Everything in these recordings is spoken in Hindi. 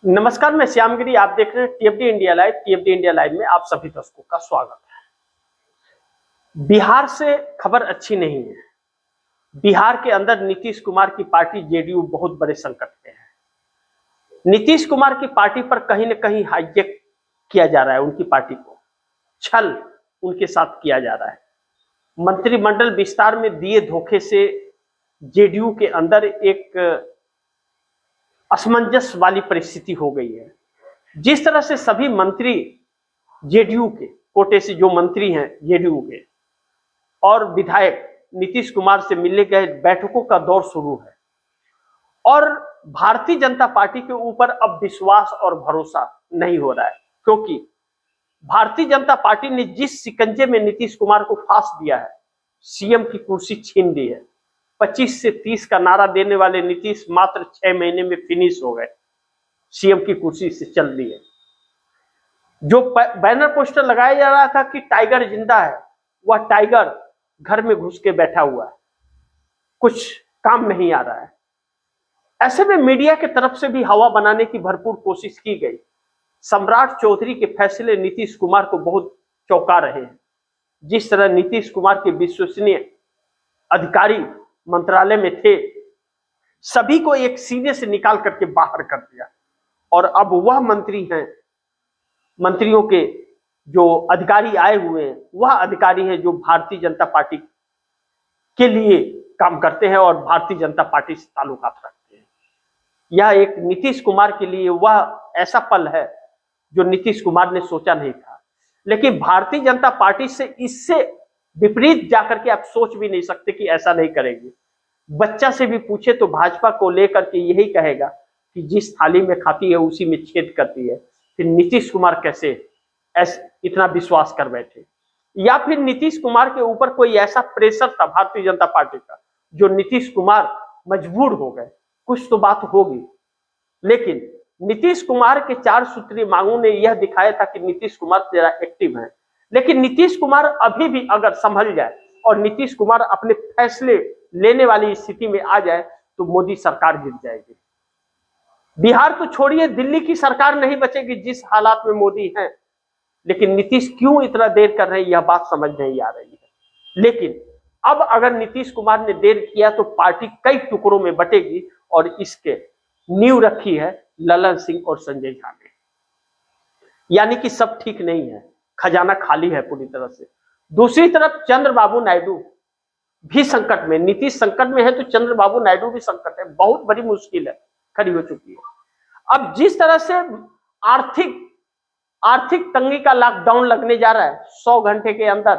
नमस्कार, मैं श्यामगिरी। आप देख रहे हैं टीएफडी इंडिया लाइव। टीएफडी इंडिया लाइव में आप सभी दर्शकों का स्वागत है। बिहार से खबर अच्छी नहीं है। बिहार के अंदर नीतीश कुमार की पार्टी जेडीयू बहुत बड़े संकट में है। नीतीश कुमार की पार्टी पर कहीं न कहीं हाईजैक किया जा रहा है। उनकी पार्टी को छल उनके साथ किया जा रहा है। मंत्रिमंडल विस्तार में दिए धोखे से जेडीयू के अंदर एक असमंजस वाली परिस्थिति हो गई है। जिस तरह से सभी मंत्री जेडीयू के कोटे से जो मंत्री हैं जेडीयू के और विधायक नीतीश कुमार से मिलने गए, बैठकों का दौर शुरू है और भारतीय जनता पार्टी के ऊपर अब विश्वास और भरोसा नहीं हो रहा है, क्योंकि भारतीय जनता पार्टी ने जिस शिकंजे में नीतीश कुमार को फांस दिया है, सीएम की कुर्सी छीन ली है। 25 से 30 का नारा देने वाले नीतीश मात्र 6 महीने में फिनिश हो गए, सीएम की कुर्सी से चल दिए। जो बैनर पोस्टर लगाया जा रहा था कि टाइगर जिंदा है, वह टाइगर घर में घुस के बैठा हुआ है, कुछ काम नहीं आ रहा है। ऐसे में मीडिया की तरफ से भी हवा बनाने की भरपूर कोशिश की गई। सम्राट चौधरी के फैसले नीतीश कुमार को बहुत चौंका रहे हैं। जिस तरह नीतीश कुमार के विश्वसनीय अधिकारी मंत्रालय में थे, सभी को एक सीने से निकाल करके बाहर कर दिया और अब वह मंत्री हैं, मंत्रियों के जो अधिकारी आए हुए हैं वह अधिकारी हैं जो भारतीय जनता पार्टी के लिए काम करते हैं और भारतीय जनता पार्टी से ताल्लुकात रखते हैं। यह एक नीतीश कुमार के लिए वह ऐसा पल है जो नीतीश कुमार ने सोचा नहीं था, लेकिन भारतीय जनता पार्टी से इससे विपरीत जाकर के आप सोच भी नहीं सकते कि ऐसा नहीं करेंगे। बच्चा से भी पूछे तो भाजपा को लेकर के यही कहेगा कि जिस थाली में खाती है उसी में छेद करती है। फिर नीतीश कुमार कैसे इतना विश्वास कर बैठे, या फिर नीतीश कुमार के ऊपर कोई ऐसा प्रेशर था भारतीय जनता पार्टी का जो नीतीश कुमार मजबूर हो गए। कुछ तो बात होगी, लेकिन नीतीश कुमार के 4 सूत्रीय मांगों ने यह दिखाया था कि नीतीश कुमार जरा एक्टिव है। लेकिन नीतीश कुमार अभी भी अगर संभल जाए और नीतीश कुमार अपने फैसले लेने वाली स्थिति में आ जाए तो मोदी सरकार गिर जाएगी। बिहार तो छोड़िए, दिल्ली की सरकार नहीं बचेगी जिस हालात में मोदी हैं। लेकिन नीतीश क्यों इतना देर कर रहे हैं, यह बात समझ नहीं आ रही है। लेकिन अब अगर नीतीश कुमार ने देर किया तो पार्टी कई टुकड़ों में बटेगी और इसके नींव रखी है ललन सिंह और संजय झा ने। यानी कि सब ठीक नहीं है, खजाना खाली है पूरी तरह से। दूसरी तरफ चंद्रबाबू नायडू भी संकट में, नीतीश संकट में है तो चंद्रबाबू नायडू भी संकट है। बहुत बड़ी मुश्किल है खड़ी हो चुकी है। अब जिस तरह से आर्थिक तंगी का लॉकडाउन लगने जा रहा है, 100 घंटे के अंदर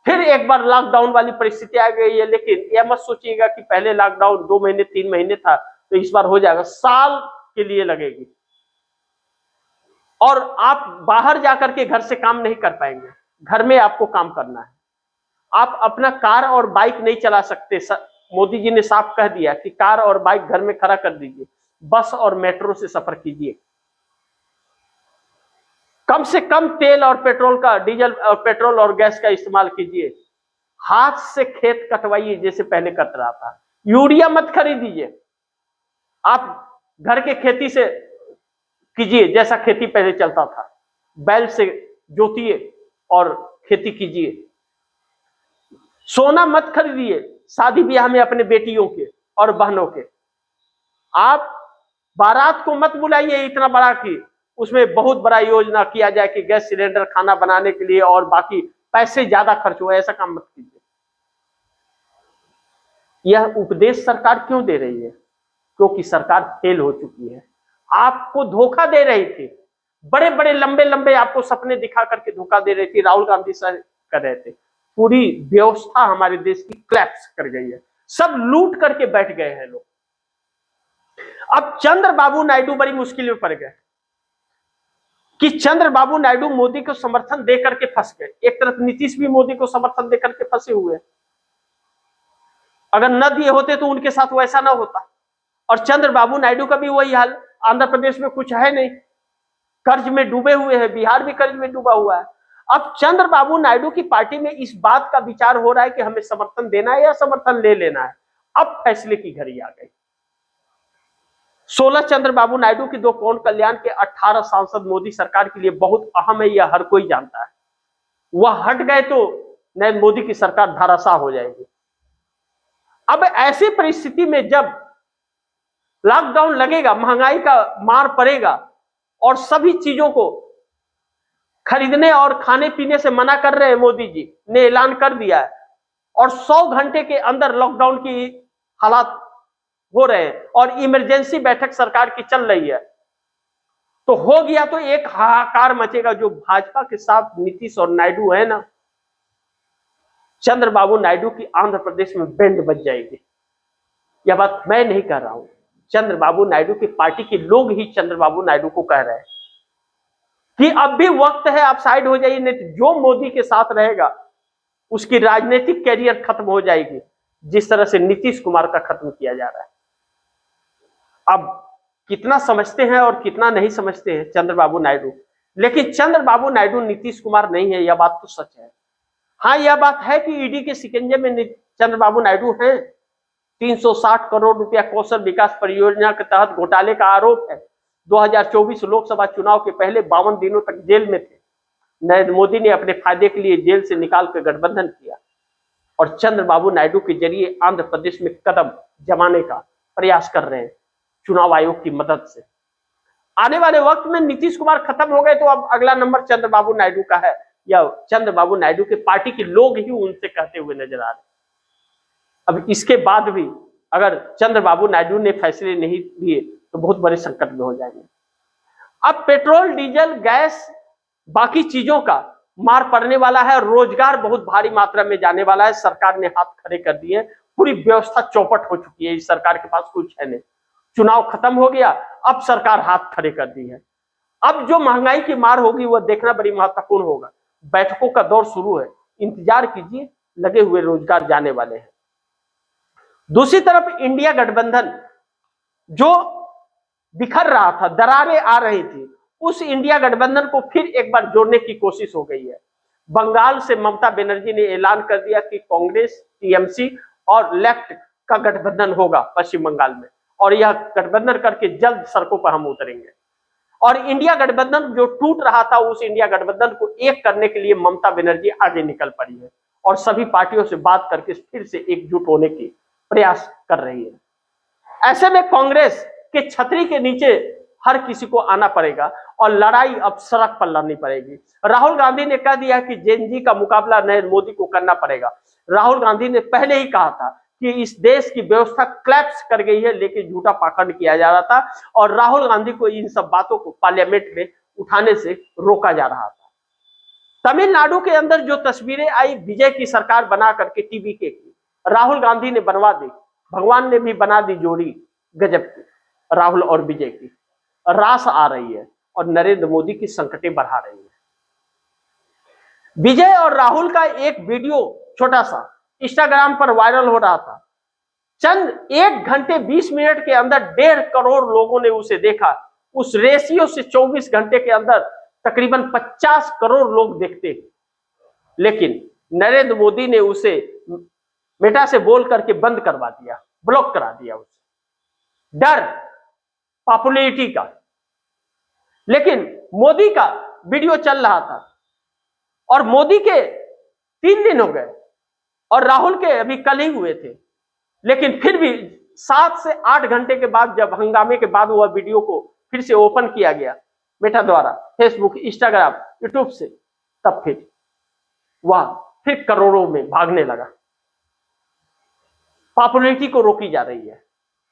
फिर एक बार लॉकडाउन वाली परिस्थिति आ गई है। लेकिन यह मत सोचिएगा कि पहले लॉकडाउन 2 महीने 3 महीने था तो इस बार हो जाएगा, साल के लिए लगेगी और आप बाहर जाकर के घर से काम नहीं कर पाएंगे। घर में आपको काम करना है। आप अपना कार और बाइक नहीं चला सकते। मोदी जी ने साफ कह दिया कि कार और बाइक घर में खड़ा कर दीजिए, बस और मेट्रो से सफर कीजिए। कम से कम तेल और पेट्रोल और गैस का इस्तेमाल कीजिए। हाथ से खेत कटवाइए जैसे पहले कट रहा था। यूरिया मत खरीदिए, आप घर के खेती से कीजिए जैसा खेती पहले चलता था। बैल से जोतिए और खेती कीजिए। सोना मत खरीदिए शादी ब्याह में अपने बेटियों के और बहनों के। आप बारात को मत बुलाइए इतना बड़ा कि उसमें बहुत बड़ा योजना किया जाए कि गैस सिलेंडर खाना बनाने के लिए और बाकी पैसे ज्यादा खर्च हुए, ऐसा काम मत कीजिए। यह उपदेश सरकार क्यों दे रही है? क्योंकि सरकार फेल हो चुकी है। आपको धोखा दे रही थी, बड़े बड़े लंबे लंबे आपको सपने दिखा करके धोखा दे रही थी। राहुल गांधी सर कर रहे थे। पूरी व्यवस्था हमारे देश की क्लैप्स कर गई है, सब लूट करके बैठ गए हैं लोग। अब चंद्रबाबू नायडू बड़ी मुश्किल में पड़ गए कि चंद्रबाबू नायडू मोदी को समर्थन देकर के फंस गए। एक तरफ नीतीश भी मोदी को समर्थन देकर के फंसे हुए। अगर न दिए होते तो उनके साथ वैसा ना होता। और चंद्रबाबू नायडू का भी वही हाल। आंध्र प्रदेश में कुछ है नहीं, कर्ज में डूबे हुए हैं। बिहार भी कर्ज में डूबा हुआ है। अब चंद्रबाबू नायडू की पार्टी में इस बात का विचार हो रहा है कि हमें समर्थन देना है या समर्थन ले लेना है। अब फैसले की घड़ी आ गई। 16 चंद्रबाबू नायडू की 2 कौन कल्याण के 18 सांसद मोदी सरकार के लिए बहुत अहम है, यह हर कोई जानता है। वह हट गए तो नरेंद्र मोदी की सरकार धराशाह हो जाएगी। अब ऐसी परिस्थिति में जब लॉकडाउन लगेगा, महंगाई का मार पड़ेगा और सभी चीजों को खरीदने और खाने पीने से मना कर रहे हैं, मोदी जी ने ऐलान कर दिया है और 100 घंटे के अंदर लॉकडाउन की हालात हो रहे हैं और इमरजेंसी बैठक सरकार की चल रही है, तो हो गया तो एक हाहाकार मचेगा। जो भाजपा के साथ नीतीश और नायडू है ना, चंद्रबाबू नायडू की आंध्र प्रदेश में बैंड बज जाएगी। यह बात मैं नहीं कह रहा हूं, चंद्रबाबू नायडू की पार्टी के लोग ही चंद्रबाबू नायडू को कह रहे हैं कि अब भी वक्त है, आप साइड हो जाइए, नहीं तो जो मोदी के साथ रहेगा उसकी राजनीतिक कैरियर खत्म हो जाएगी, जिस तरह से नीतीश कुमार का खत्म किया जा रहा है। अब कितना समझते हैं और कितना नहीं समझते हैं चंद्रबाबू नायडू, लेकिन चंद्रबाबू नायडू नीतीश कुमार नहीं है, यह बात तो सच है। हाँ, यह बात है कि ईडी के शिकंजे में चंद्रबाबू नायडू हैं। 360 करोड़ रुपया कौशल विकास परियोजना के तहत घोटाले का आरोप है। 2024 लोकसभा चुनाव के पहले 52 दिनों तक जेल में थे। नरेंद्र मोदी ने अपने फायदे के लिए जेल से निकाल कर गठबंधन किया और चंद्रबाबू नायडू के जरिए आंध्र प्रदेश में कदम जमाने का प्रयास कर रहे हैं चुनाव आयोग की मदद से। आने वाले वक्त में नीतीश कुमार खत्म हो गए तो अब अगला नंबर चंद्रबाबू नायडू का है, या चंद्रबाबू नायडू के पार्टी के लोग ही उनसे कहते हुए नजर आ रहे। अब इसके बाद भी अगर चंद्रबाबू नायडू ने फैसले नहीं लिए तो बहुत बड़े संकट में हो जाएंगे। अब पेट्रोल, डीजल, गैस, बाकी चीजों का मार पड़ने वाला है, रोजगार बहुत भारी मात्रा में जाने वाला है। सरकार ने हाथ खड़े कर दिए, पूरी व्यवस्था चौपट हो चुकी है, इस सरकार के पास कुछ है नहीं। चुनाव खत्म हो गया, अब सरकार हाथ खड़े कर दी है। अब जो महंगाई की मार होगी वह देखना बड़ी महत्वपूर्ण होगा। बैठकों का दौर शुरू है, इंतजार कीजिए, लगे हुए रोजगार जाने वाले हैं। दूसरी तरफ इंडिया गठबंधन जो बिखर रहा था, दरारें आ रही थी, उस इंडिया गठबंधन को फिर एक बार जोड़ने की कोशिश हो गई है। बंगाल से ममता बनर्जी ने ऐलान कर दिया कि कांग्रेस, टीएमसी और लेफ्ट का गठबंधन होगा पश्चिम बंगाल में, और यह गठबंधन करके जल्द सड़कों पर हम उतरेंगे। और इंडिया गठबंधन जो टूट रहा था, उस इंडिया गठबंधन को एक करने के लिए ममता बनर्जी आगे निकल पड़ी है और सभी पार्टियों से बात करके फिर से एकजुट होने की प्रयास कर रही है। ऐसे में कांग्रेस के छतरी के नीचे हर किसी को आना पड़ेगा और लड़ाई अब सड़क पर लड़नी पड़ेगी। राहुल गांधी ने कह दिया कि जेएनजी का मुकाबला नरेंद्र मोदी को करना पड़ेगा। राहुल गांधी ने पहले ही कहा था कि इस देश की व्यवस्था क्लैप्स कर गई है, लेकिन झूठा पाखंड किया जा रहा था और राहुल गांधी को इन सब बातों को पार्लियामेंट में उठाने से रोका जा रहा था। तमिलनाडु के अंदर जो तस्वीरें आई विजय की सरकार बना करके टीवी की, राहुल गांधी ने बनवा दी, भगवान ने भी बना दी जोड़ी गजब की, राहुल और विजय की। रास आ रही है और नरेंद्र मोदी की संकटें बढ़ा रही है। विजय और राहुल का एक वीडियो छोटा सा इंस्टाग्राम पर वायरल हो रहा था। चंद 1 घंटे 20 मिनट के अंदर 1.5 करोड़ लोगों ने उसे देखा। उस रेशियो से 24 घंटे के अंदर तकरीबन 50 करोड़ लोग देखते हैं, लेकिन नरेंद्र मोदी ने उसे मेटा से बोल करके बंद करवा दिया, ब्लॉक करा दिया उसे, डर पॉपुलैरिटी का। लेकिन मोदी का वीडियो चल रहा था और मोदी के 3 दिन हो गए और राहुल के अभी कल ही हुए थे, लेकिन फिर भी 7 से 8 घंटे के बाद जब हंगामे के बाद वह वीडियो को फिर से ओपन किया गया मेटा द्वारा, फेसबुक, इंस्टाग्राम, यूट्यूब से, तब फिर वह फिर करोड़ों में भागने लगा। पॉपुलैरिटी को रोकी जा रही है,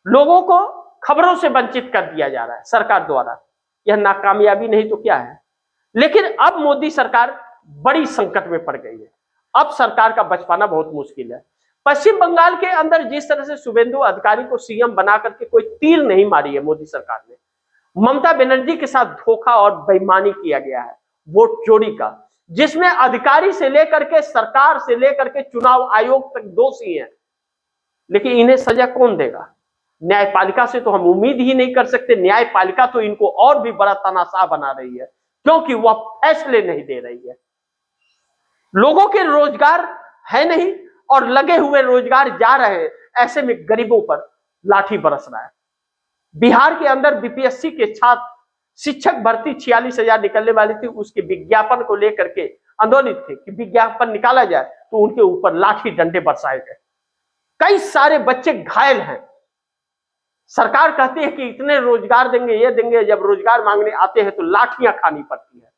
लोगों को खबरों से वंचित कर दिया जा रहा है सरकार द्वारा। यह नाकामयाबी नहीं तो क्या है। लेकिन अब मोदी सरकार बड़ी संकट में पड़ गई है। अब सरकार का बच पाना बहुत मुश्किल है। पश्चिम बंगाल के अंदर जिस तरह से शुभेंदु अधिकारी को सीएम बना करके कोई तीर नहीं मारी है मोदी सरकार ने, ममता बनर्जी के साथ धोखा और बेईमानी किया गया है वोट चोरी का, जिसमें अधिकारी से लेकर के सरकार से लेकर के चुनाव आयोग तक दोषी हैं। लेकिन इन्हें सजा कौन देगा? न्यायपालिका से तो हम उम्मीद ही नहीं कर सकते। न्यायपालिका तो इनको और भी बड़ा तानाशाह बना रही है, क्योंकि वह फैसले नहीं दे रही है। लोगों के रोजगार है नहीं और लगे हुए रोजगार जा रहे हैं। ऐसे में गरीबों पर लाठी बरस रहा है। बिहार के अंदर बीपीएससी के छात्र शिक्षक भर्ती 46,000 निकलने वाली थी, उसके विज्ञापन को लेकर के आंदोलित थे कि विज्ञापन निकाला जाए, तो उनके ऊपर लाठी डंडे बरसाए गए। कई सारे बच्चे घायल हैं। सरकार कहती है कि इतने रोजगार देंगे, ये देंगे, जब रोजगार मांगने आते हैं तो लाठियां खानी पड़ती है।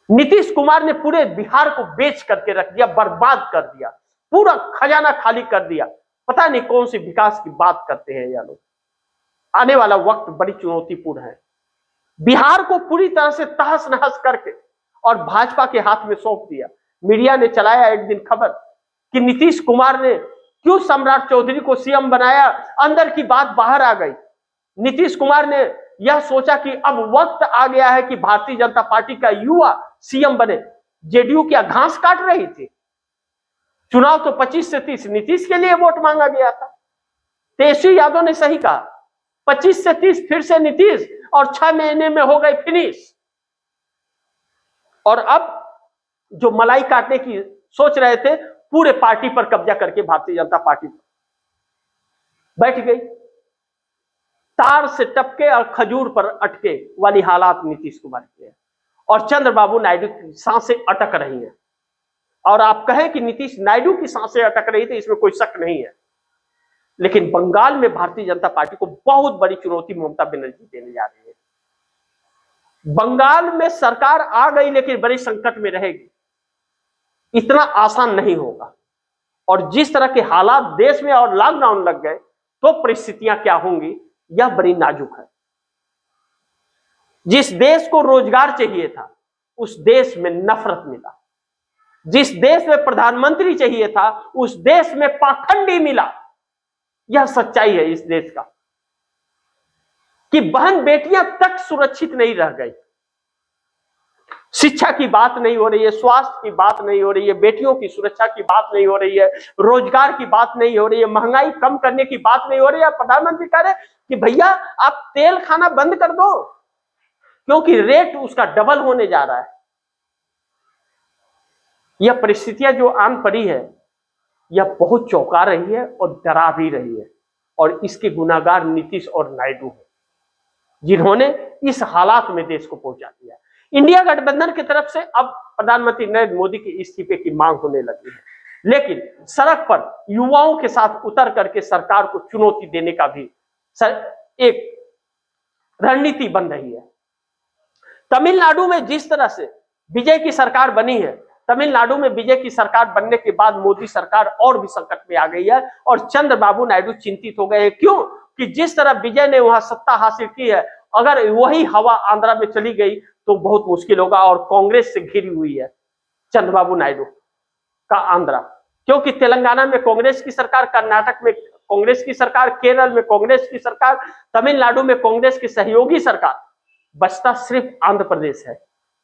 नीतीश कुमार ने पूरे बिहार को बेच करके रख दिया, बर्बाद कर दिया, पूरा खजाना खाली कर दिया। पता नहीं कौन सी विकास की बात करते हैं ये लोग। आने वाला वक्त बड़ी चुनौतीपूर्ण है। बिहार को पूरी तरह से तहस नहस करके और भाजपा के हाथ में सौंप दिया। मीडिया ने चलाया एक दिन खबर कि नीतीश कुमार ने क्यों सम्राट चौधरी को सीएम बनाया। अंदर की बात बाहर आ गई। नीतीश कुमार ने यह सोचा कि अब वक्त आ गया है कि भारतीय जनता पार्टी का युवा सीएम बने। जेडीयू क्या घास काट रही थी? चुनाव तो 25 से 30 नीतीश के लिए वोट मांगा गया था। तेजस्वी यादव ने सही कहा, 25 से 30 फिर से नीतीश, और 6 महीने में हो गए फिनिश। और अब जो मलाई काटने की सोच रहे थे, पूरे पार्टी पर कब्जा करके भारतीय जनता पार्टी बैठ गई। तार से टपके और खजूर पर अटके वाली हालात नीतीश कुमार के हैं। और चंद्रबाबू नायडू की सांसें अटक रही हैं। और आप कहें कि नीतीश नायडू की सांसें अटक रही थी, इसमें कोई शक नहीं है। लेकिन बंगाल में भारतीय जनता पार्टी को बहुत बड़ी चुनौती ममता बनर्जी देने जा रही है। बंगाल में सरकार आ गई, लेकिन बड़े संकट में रहेगी। इतना आसान नहीं होगा। और जिस तरह के हालात देश में और लॉकडाउन लग गए, तो परिस्थितियां क्या होंगी, यह बड़ी नाजुक है। जिस देश को रोजगार चाहिए था, उस देश में नफरत मिला। जिस देश में प्रधानमंत्री चाहिए था, उस देश में पाखंडी मिला। यह सच्चाई है इस देश का कि बहन बेटियां तक सुरक्षित नहीं रह गई। शिक्षा की बात नहीं हो रही है, स्वास्थ्य की बात नहीं हो रही है, बेटियों की सुरक्षा की बात नहीं हो रही है, रोजगार की बात नहीं हो रही है, महंगाई कम करने की बात नहीं हो रही है। प्रधानमंत्री कह रहे कि भैया आप तेल खाना बंद कर दो, क्योंकि रेट उसका डबल होने जा रहा है। यह परिस्थितियां जो आन पड़ी है, यह बहुत चौंका रही है और डरा भी रही है। और इसके गुनाहगार नीतीश और नायडू हैं, जिन्होंने इस हालात में देश को पहुंचा दिया। इंडिया गठबंधन की तरफ से अब प्रधानमंत्री नरेंद्र मोदी के इस्तीफे की मांग होने लगी है, लेकिन सड़क पर युवाओं के साथ उतर करके सरकार को चुनौती देने का भी एक रणनीति बन रही है। तमिलनाडु में जिस तरह से विजय की सरकार बनी है, तमिलनाडु में विजय की सरकार बनने के बाद मोदी सरकार और भी संकट में आ गई है। और चंद्रबाबू नायडू चिंतित हो गए हैं। क्यों? कि जिस तरह विजय ने वहां सत्ता हासिल की है, अगर वही हवा आंध्रा में चली गई तो बहुत मुश्किल होगा। और कांग्रेस से घिरी हुई है चंद्रबाबू नायडू का आंध्रा, क्योंकि तेलंगाना में कांग्रेस की सरकार, कर्नाटक में कांग्रेस की सरकार, केरल में कांग्रेस की सरकार, तमिलनाडु में कांग्रेस की सहयोगी सरकार, बचता सिर्फ आंध्र प्रदेश है।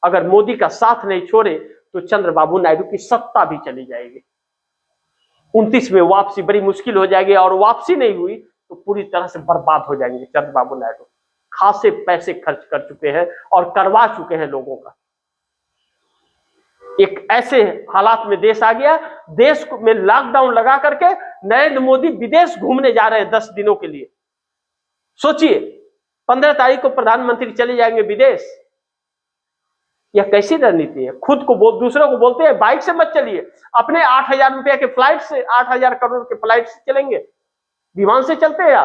अगर मोदी का साथ नहीं छोड़े तो चंद्रबाबू नायडू की सत्ता भी चली जाएगी। 29 में वापसी बड़ी मुश्किल हो जाएगी, और वापसी नहीं हुई तो पूरी तरह से बर्बाद हो जाएंगे चंद्रबाबू नायडू। खासे पैसे खर्च कर चुके हैं और करवा चुके हैं लोगों का। एक ऐसे हालात में देश आ गया, देश में लॉकडाउन लगा करके नरेंद्र मोदी विदेश घूमने जा रहे हैं 10 दिनों के लिए। सोचिए, 15 तारीख को प्रधानमंत्री चले जाएंगे विदेश। यह कैसी रणनीति है? खुद को दूसरों को बोलते हैं बाइक से मत चलिए, अपने 8,000 रुपए के फ्लाइट से, 8,000 करोड़ के फ्लाइट से चलेंगे, विमान से चलते हैं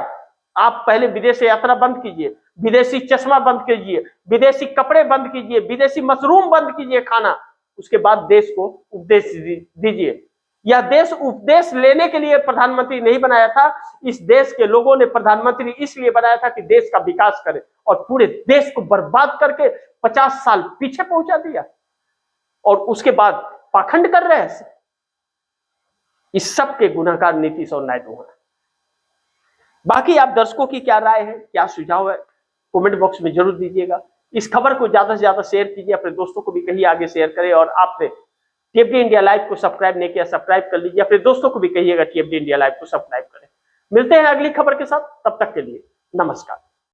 आप पहले विदेशी यात्रा बंद कीजिए, विदेशी चश्मा बंद कीजिए, विदेशी कपड़े बंद कीजिए, विदेशी मशरूम बंद कीजिए खाना, उसके बाद देश को उपदेश दीजिए। यह देश उपदेश लेने के लिए प्रधानमंत्री नहीं बनाया था। इस देश के लोगों ने प्रधानमंत्री इसलिए बनाया था कि देश का विकास करे, और पूरे देश को बर्बाद करके 50 साल पीछे पहुंचा दिया। और उसके बाद पाखंड कर रहे हैं। इस सब के गुनाहगार नीतीश और नायडू हैं। बाकी आप दर्शकों की क्या राय है, क्या सुझाव है, कमेंट बॉक्स में जरूर दीजिएगा। इस खबर को ज्यादा से ज्यादा शेयर कीजिए, अपने दोस्तों को भी कहिए आगे शेयर करें। और आपने टीएफडी इंडिया लाइव को सब्सक्राइब नहीं किया, सब्सक्राइब कर लीजिए। अपने दोस्तों को भी कहिएगा टीएफडी इंडिया लाइव को सब्सक्राइब करें। मिलते हैं अगली खबर के साथ, तब तक के लिए नमस्कार।